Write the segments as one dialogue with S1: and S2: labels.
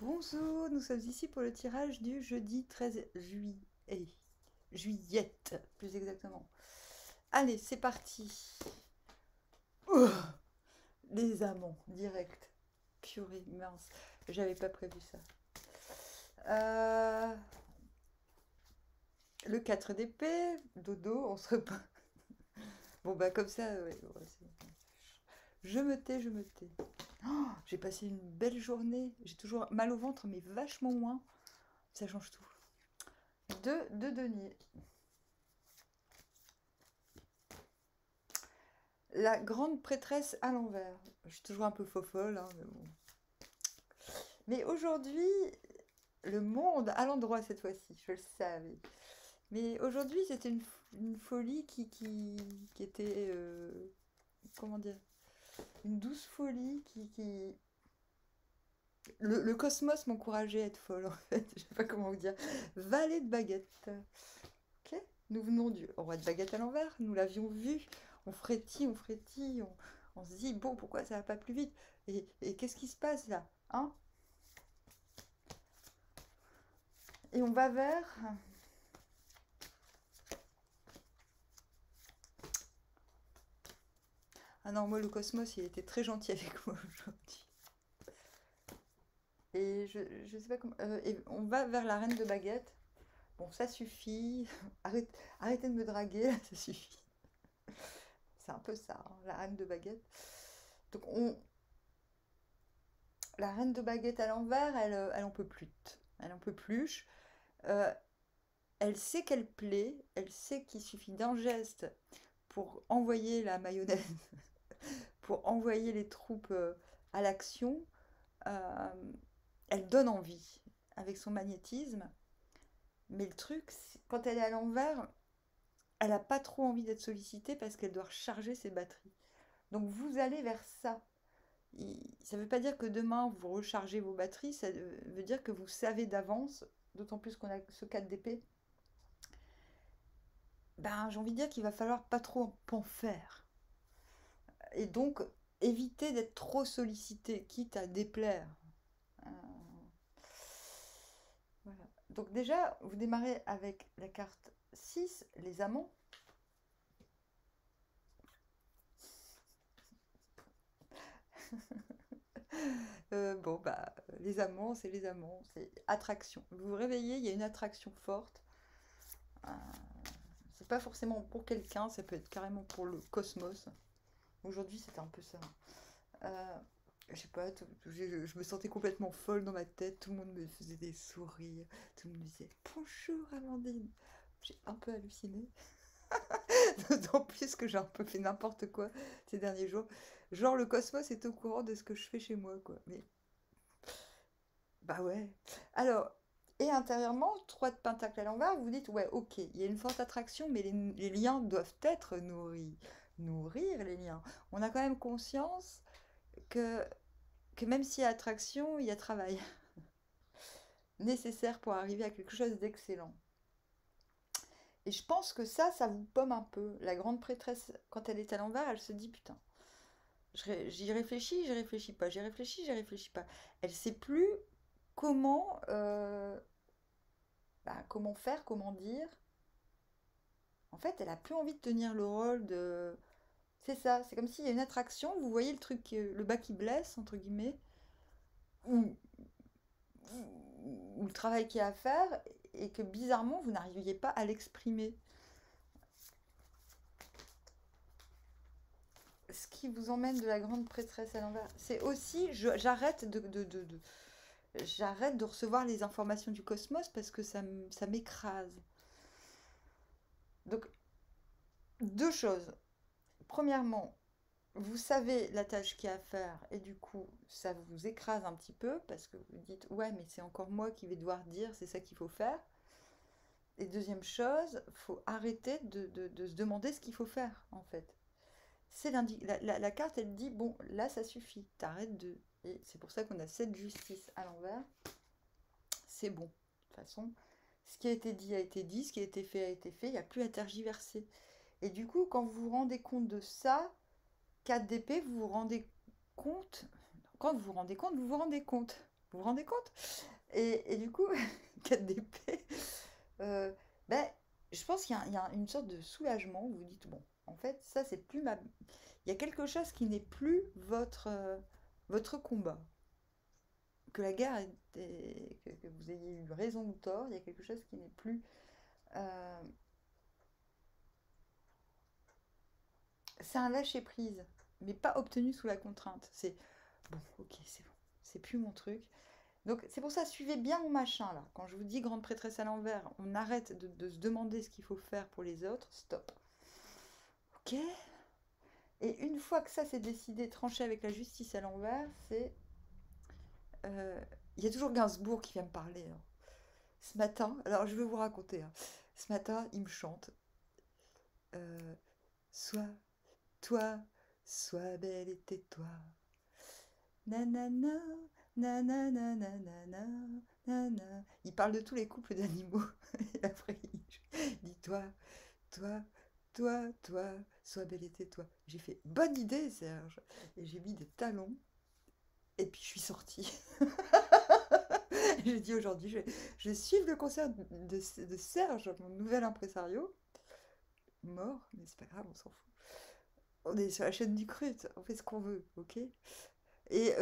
S1: Bonjour, nous sommes ici pour le tirage du jeudi 13 juillet. Juillette, plus exactement. Allez, c'est parti. Ouh, les amants, direct. Purée, mince. J'avais pas prévu ça. Le 4 d'épée, dodo, on se repeint. Bon, bah, comme ça, ouais, je me tais, je me tais. Oh, j'ai passé une belle journée. J'ai toujours mal au ventre, mais vachement moins. Ça change tout. De denier. La grande prêtresse à l'envers. Je suis toujours un peu fofolle, hein, mais bon. Mais aujourd'hui, le monde à l'endroit cette fois-ci, je le savais. Mais aujourd'hui, c'était une folie qui était, comment dire, une douce folie Le cosmos m'encourageait à être folle, en fait. Je sais pas comment vous dire. Valet de baguette. Ok. Nous venons du roi de baguette à l'envers. Nous l'avions vu. On frétille, on frétille. On se dit, bon, pourquoi ça va pas plus vite? Et qu'est-ce qui se passe là? Hein? Et on va vers... Ah non, moi, le cosmos, il était très gentil avec moi aujourd'hui. Et je sais pas comment... et on va vers la reine de baguette. Bon, ça suffit. Arrêtez de me draguer, là, ça suffit. C'est un peu ça, hein, la reine de baguette. Donc, la reine de baguette à l'envers, elle en peut plus. Elle en peut plus. Euh, Elle sait qu'elle plaît. Elle sait qu'il suffit d'un geste pour envoyer la mayonnaise, pour envoyer les troupes à l'action. Euh, Elle donne envie avec son magnétisme. Mais le truc, quand elle est à l'envers, elle n'a pas trop envie d'être sollicitée parce qu'elle doit recharger ses batteries. Donc vous allez vers ça. Ça ne veut pas dire que demain vous rechargez vos batteries, ça veut dire que vous savez d'avance, d'autant plus qu'on a ce 4 d'épée, ben j'ai envie de dire qu'il va falloir pas trop en faire. Et donc éviter d'être trop sollicité, quitte à déplaire. Euh, voilà. Donc déjà, vous démarrez avec la carte 6, les amants. Bon, bah, les amants, c'est les amants, c'est attraction. Vous vous réveillez, il y a une attraction forte. Euh, c'est pas forcément pour quelqu'un, ça peut être carrément pour le cosmos. Aujourd'hui, c'était un peu ça. Euh, je sais pas, je me sentais complètement folle dans ma tête. Tout le monde me faisait des sourires. Tout le monde me disait bonjour Amandine. J'ai un peu halluciné. D'autant plus que j'ai un peu fait n'importe quoi ces derniers jours. Genre, le cosmos est au courant de ce que je fais chez moi, quoi. Mais bah ouais. Alors, et intérieurement, 3 de pentacle à l'envers, vous dites, ouais, ok, il y a une forte attraction, mais les liens doivent être nourris. Nourrir les liens. On a quand même conscience que, que même s'il y a attraction, il y a travail nécessaire pour arriver à quelque chose d'excellent. Et je pense que ça vous pomme un peu. La grande prêtresse, quand elle est à l'envers, elle se dit, putain, j'y réfléchis pas, j'y réfléchis pas. Elle sait plus comment, comment faire, comment dire. En fait, elle a plus envie de tenir le rôle de... C'est ça, c'est comme s'il y a une attraction, vous voyez le truc, le bas qui blesse, entre guillemets, ou, ou le travail qu'il y a à faire, et que bizarrement, vous n'arriviez pas à l'exprimer. Ce qui vous emmène de la grande prêtresse à l'envers, c'est aussi, j'arrête j'arrête de recevoir les informations du cosmos parce que ça m'écrase. Donc, deux choses. Premièrement, vous savez la tâche qu'il y a à faire et du coup, ça vous écrase un petit peu parce que vous dites, ouais, mais c'est encore moi qui vais devoir dire, c'est ça qu'il faut faire. Et deuxième chose, faut arrêter de se demander ce qu'il faut faire, en fait. C'est la carte, elle dit, bon, là, ça suffit, t'arrêtes de... Et c'est pour ça qu'on a cette justice à l'envers. C'est bon. De toute façon, ce qui a été dit, ce qui a été fait, il n'y a plus à tergiverser. Et du coup, quand vous vous rendez compte de ça, 4 d'épée, vous vous rendez compte. Quand vous vous rendez compte, vous vous rendez compte. Vous vous rendez compte? Et du coup, 4 d'épée, euh, ben, je pense qu'il y a une sorte de soulagement. Vous vous dites, bon, en fait, ça, c'est plus ma... Il y a quelque chose qui n'est plus votre combat. Que la guerre, que vous ayez eu raison ou tort, il y a quelque chose qui n'est plus... euh, c'est un lâcher-prise, mais pas obtenu sous la contrainte. C'est, bon, ok, c'est bon, c'est plus mon truc. Donc c'est pour ça, suivez bien mon machin là. Quand je vous dis grande prêtresse à l'envers, on arrête de se demander ce qu'il faut faire pour les autres. Stop. Ok. Et une fois que ça c'est décidé, tranché avec la justice à l'envers, c'est... euh, il y a toujours Gainsbourg qui vient me parler, hein. Ce matin, alors je vais vous raconter, hein. Ce matin, il me chante. euh, Sois toi, sois belle et tais-toi. Nanana, nanana, nanana, nanana. Il parle de tous les couples d'animaux. Et après, il dit toi, toi, toi, sois belle et tais-toi. J'ai fait bonne idée, Serge. Et j'ai mis des talons. Et puis je suis sortie. J'ai dit aujourd'hui, je vais suivre le concert de Serge, mon nouvel impresario. Mort, mais c'est pas grave, on s'en fout. On est sur la chaîne du Crut, on fait ce qu'on veut, ok? Et, et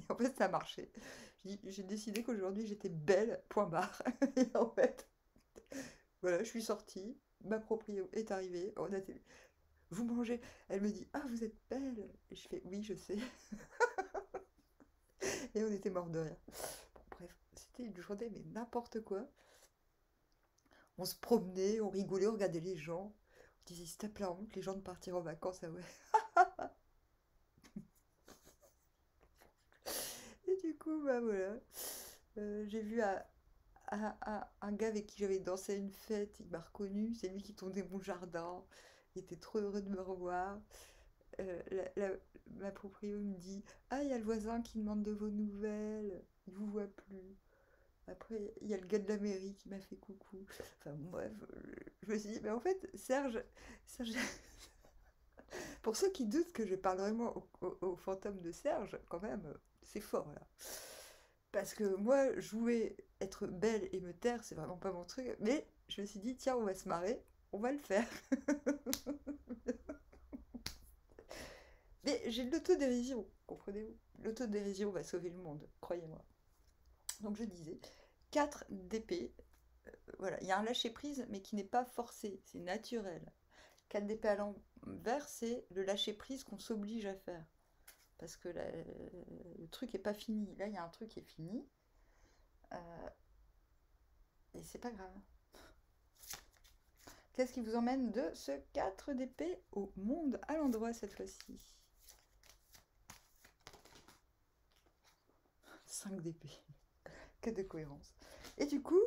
S1: en fait, ça a marché. J'ai décidé qu'aujourd'hui j'étais belle, point barre. Et en fait, voilà, je suis sortie, ma proprio est arrivée, vous mangez. Elle me dit, ah, vous êtes belle. Et je fais, oui, je sais. Et on était morts de rire. Bon, bref, c'était une journée, mais n'importe quoi. On se promenait, on rigolait, on regardait les gens. On disait, s'il te plaît, la honte, les gens de partir en vacances, ah ouais. Et du coup, bah voilà. J'ai vu un gars avec qui j'avais dansé à une fête, il m'a reconnu, c'est lui qui tondait mon jardin. Il était trop heureux de me revoir. Ma proprio me dit, ah, il y a le voisin qui demande de vos nouvelles, il vous voit plus. Après, il y a le gars de la mairie qui m'a fait coucou. Enfin bref, je me suis dit, mais en fait, Serge, pour ceux qui doutent que je parle vraiment au fantôme de Serge, quand même, c'est fort là. Parce que moi, jouer, être belle et me taire, c'est vraiment pas mon truc. Mais je me suis dit, tiens, on va se marrer, on va le faire. Mais j'ai de l'autodérision, comprenez-vous? L'autodérision va sauver le monde, croyez-moi. Donc je disais, 4 d'épée, voilà, il y a un lâcher-prise, mais qui n'est pas forcé, c'est naturel. 4 d'épée à l'envers, c'est le lâcher-prise qu'on s'oblige à faire. Parce que le truc n'est pas fini. Là, il y a un truc qui est fini. euh, et c'est pas grave. Qu'est-ce qui vous emmène de ce 4 d'épée au monde, à l'endroit cette fois-ci? 5 d'épée. Que de cohérence. Et du coup,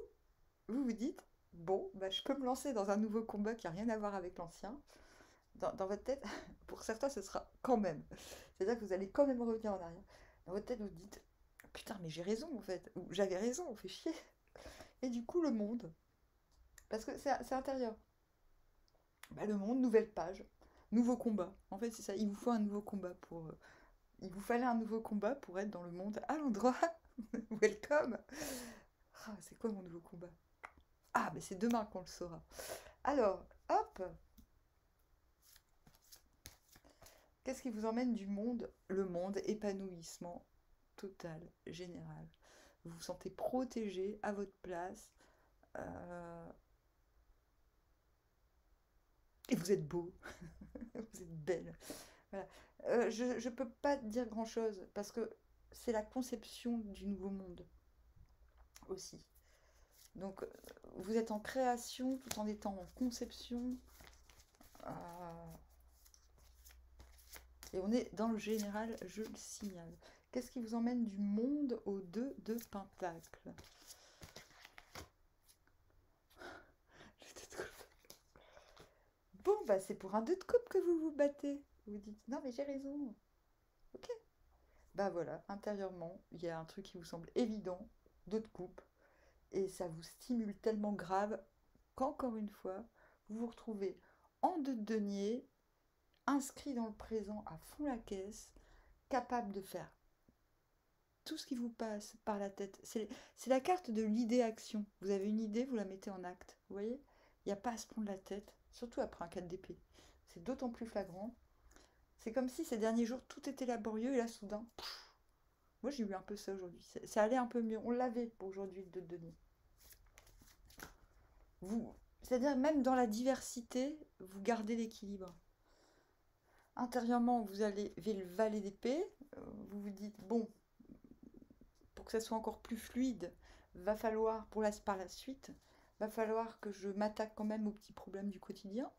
S1: vous vous dites, bon, bah, je peux me lancer dans un nouveau combat qui n'a rien à voir avec l'ancien. Dans votre tête, pour certains, ce sera quand même. C'est-à-dire que vous allez quand même revenir en arrière. Dans votre tête, vous dites, putain, mais j'ai raison en fait. Ou j'avais raison, on fait chier. Et du coup, le monde, parce que c'est intérieur. Bah, le monde, nouvelle page, nouveau combat. En fait, c'est ça, il vous faut un nouveau combat pour... il vous fallait un nouveau combat pour être dans le monde à l'endroit. Welcome. Ah, c'est quoi mon nouveau combat? Ah, mais c'est demain qu'on le saura. Alors, hop, qu'est-ce qui vous emmène du monde? Le monde, épanouissement total, général. Vous vous sentez protégé à votre place. euh, et vous êtes beau. Vous êtes belle. Voilà. Je ne peux pas dire grand-chose parce que c'est la conception du nouveau monde aussi. Donc, vous êtes en création tout en étant en conception. euh, et on est dans le général, je le signale. Qu'est-ce qui vous emmène du monde au 2 de Pentacle? Bon, bah c'est pour un 2 de coupe que vous vous battez. Vous dites, non mais j'ai raison. Ok. Bah voilà, intérieurement, il y a un truc qui vous semble évident, 2 de coupe, et ça vous stimule tellement grave qu'encore une fois, vous vous retrouvez en 2 de denier, inscrit dans le présent à fond la caisse, capable de faire tout ce qui vous passe par la tête. C'est la carte de l'idée-action. Vous avez une idée, vous la mettez en acte. Vous voyez? Il n'y a pas à se prendre la tête, surtout après un 4 d'épée. C'est d'autant plus flagrant. C'est comme si ces derniers jours, tout était laborieux et là, soudain, pff, moi j'ai eu un peu ça aujourd'hui. Ça allait un peu mieux. On l'avait pour aujourd'hui, le 2 de denier. C'est-à-dire même dans la diversité, vous gardez l'équilibre. Intérieurement, vous avez le valet d'épée. Vous vous dites, bon, pour que ça soit encore plus fluide, va falloir, par la suite, va falloir que je m'attaque quand même aux petits problèmes du quotidien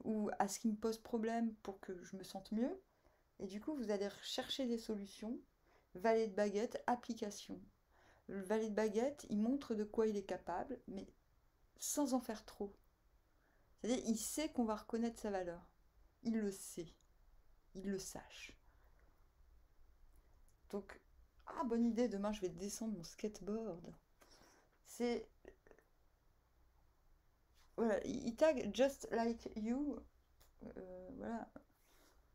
S1: ou à ce qui me pose problème pour que je me sente mieux. Et du coup, vous allez chercher des solutions. Valet de baguette, application. Le valet de baguette, il montre de quoi il est capable, mais sans en faire trop. C'est-à-dire, il sait qu'on va reconnaître sa valeur. Il le sait. Il le sache. Donc, bonne idée, demain je vais descendre mon skateboard. C'est... Voilà, il tag just like you. Voilà,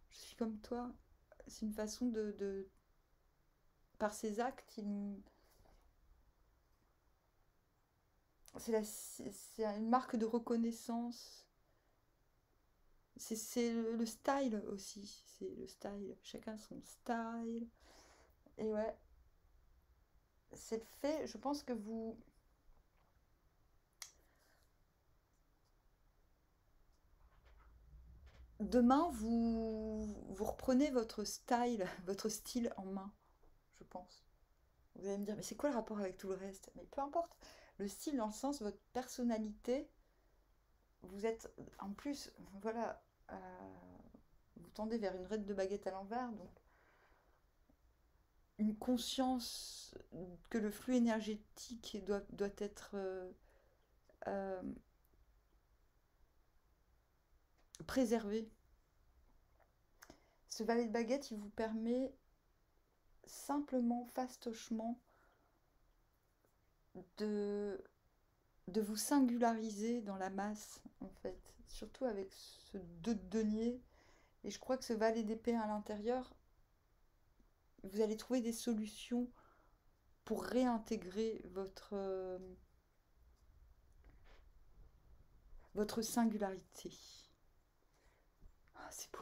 S1: je suis comme toi. C'est une façon par ses actes, c'est une marque de reconnaissance. C'est le style aussi. C'est le style. Chacun son style. Et ouais, c'est le fait. Je pense que demain, vous reprenez votre style, votre style en main, je pense. Vous allez me dire, mais c'est quoi le rapport avec tout le reste? Mais peu importe. Le style, dans le sens, votre personnalité, vous êtes, en plus, voilà, vous tendez vers une raide de baguette à l'envers, donc une conscience que le flux énergétique doit être euh, préservé. Ce valet de baguette, il vous permet simplement, fastochement, de, de vous singulariser dans la masse, en fait. Surtout avec ce 2 de denier. Et je crois que ce valet d'épée à l'intérieur, vous allez trouver des solutions pour réintégrer votre singularité. Ah, c'est beau.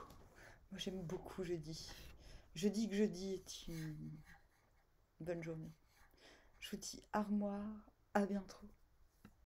S1: Moi, j'aime beaucoup jeudi. Jeudi que jeudi est une bonne journée. Je vous dis armoire, à bientôt.